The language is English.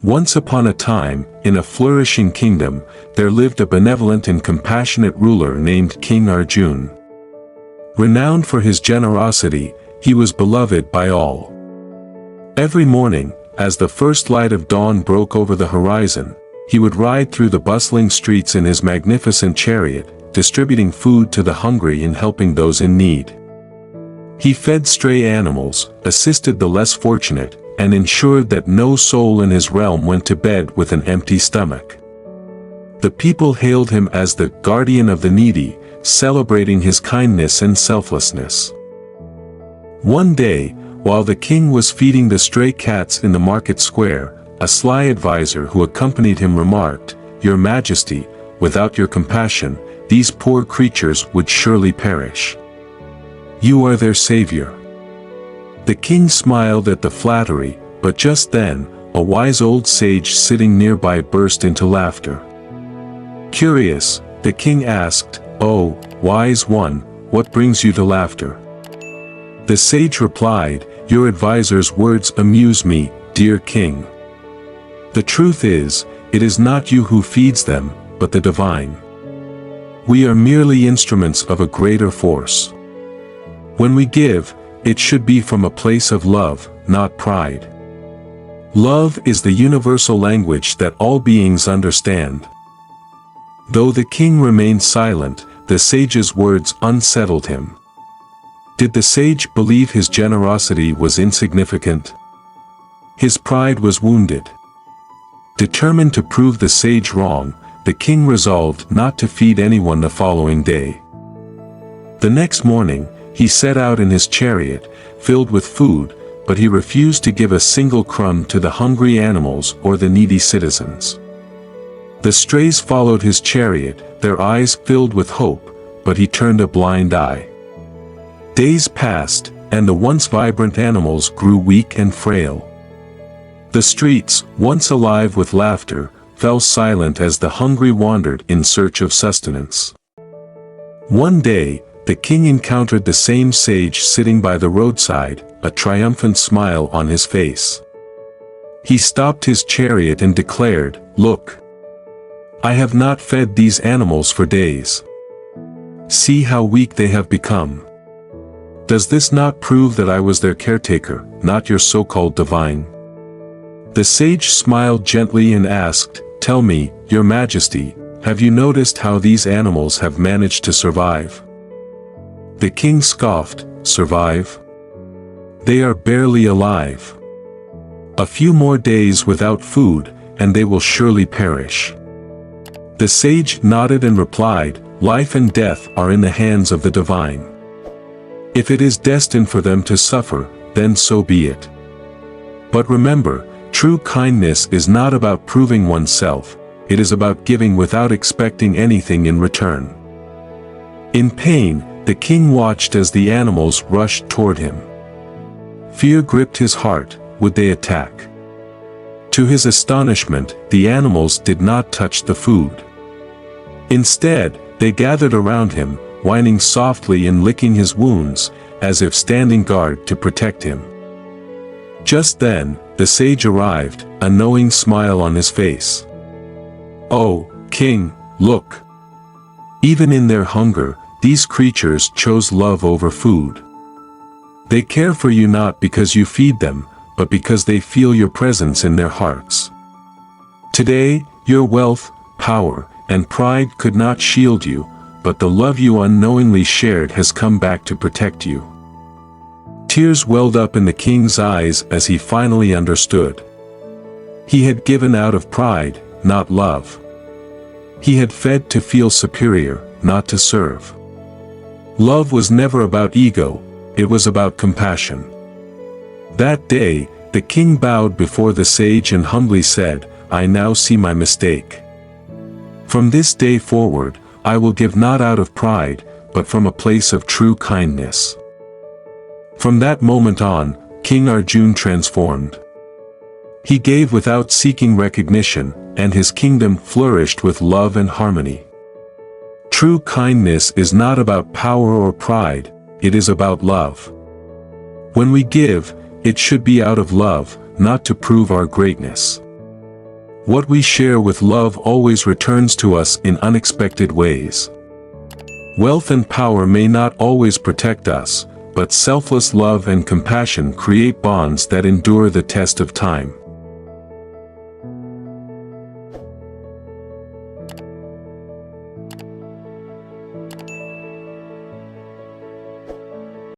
Once upon a time, in a flourishing kingdom, there lived a benevolent and compassionate ruler named King Arjun. Renowned for his generosity, he was beloved by all. Every morning, as the first light of dawn broke over the horizon, he would ride through the bustling streets in his magnificent chariot, distributing food to the hungry and helping those in need. He fed stray animals, assisted the less fortunate, and ensured that no soul in his realm went to bed with an empty stomach. The people hailed him as the guardian of the needy, celebrating his kindness and selflessness. One day, while the king was feeding the stray cats in the market square, a sly advisor who accompanied him remarked, "Your Majesty, without your compassion, these poor creatures would surely perish. You are their savior." The king smiled at the flattery, but just then, a wise old sage sitting nearby burst into laughter. Curious, the king asked, "Oh, wise one, what brings you to laughter?" The sage replied, "Your advisor's words amuse me, dear king. The truth is, it is not you who feeds them, but the divine. We are merely instruments of a greater force. When we give, it should be from a place of love, not pride. Love is the universal language that all beings understand." Though the king remained silent, the sage's words unsettled him. Did the sage believe his generosity was insignificant? His pride was wounded. Determined to prove the sage wrong, the king resolved not to feed anyone the following day. The next morning, he set out in his chariot, filled with food, but he refused to give a single crumb to the hungry animals or the needy citizens. The strays followed his chariot, their eyes filled with hope, but he turned a blind eye. Days passed, and the once vibrant animals grew weak and frail. The streets, once alive with laughter, fell silent as the hungry wandered in search of sustenance. One day, the king encountered the same sage sitting by the roadside, a triumphant smile on his face. He stopped his chariot and declared, "Look! I have not fed these animals for days. See how weak they have become. Does this not prove that I was their caretaker, not your so-called divine?" The sage smiled gently and asked, "Tell me, Your Majesty, have you noticed how these animals have managed to survive?" The king scoffed, "Survive? They are barely alive. A few more days without food, and they will surely perish." The sage nodded and replied, "Life and death are in the hands of the divine. If it is destined for them to suffer, then so be it. But remember, true kindness is not about proving oneself, it is about giving without expecting anything in return." In pain, the king watched as the animals rushed toward him. Fear gripped his heart. Would they attack? To his astonishment, the animals did not touch the food. Instead, they gathered around him, whining softly and licking his wounds, as if standing guard to protect him. Just then, the sage arrived, a knowing smile on his face. "Oh, king, look! Even in their hunger, these creatures chose love over food. They care for you not because you feed them, but because they feel your presence in their hearts. Today, your wealth, power, and pride could not shield you, but the love you unknowingly shared has come back to protect you." Tears welled up in the king's eyes as he finally understood. He had given out of pride, not love. He had fed to feel superior, not to serve. Love was never about ego, it was about compassion. That day, the king bowed before the sage and humbly said, "I now see my mistake. From this day forward, I will give not out of pride, but from a place of true kindness." From that moment on, King Arjun transformed. He gave without seeking recognition, and his kingdom flourished with love and harmony. True kindness is not about power or pride, it is about love. When we give, it should be out of love, not to prove our greatness. What we share with love always returns to us in unexpected ways. Wealth and power may not always protect us, but selfless love and compassion create bonds that endure the test of time.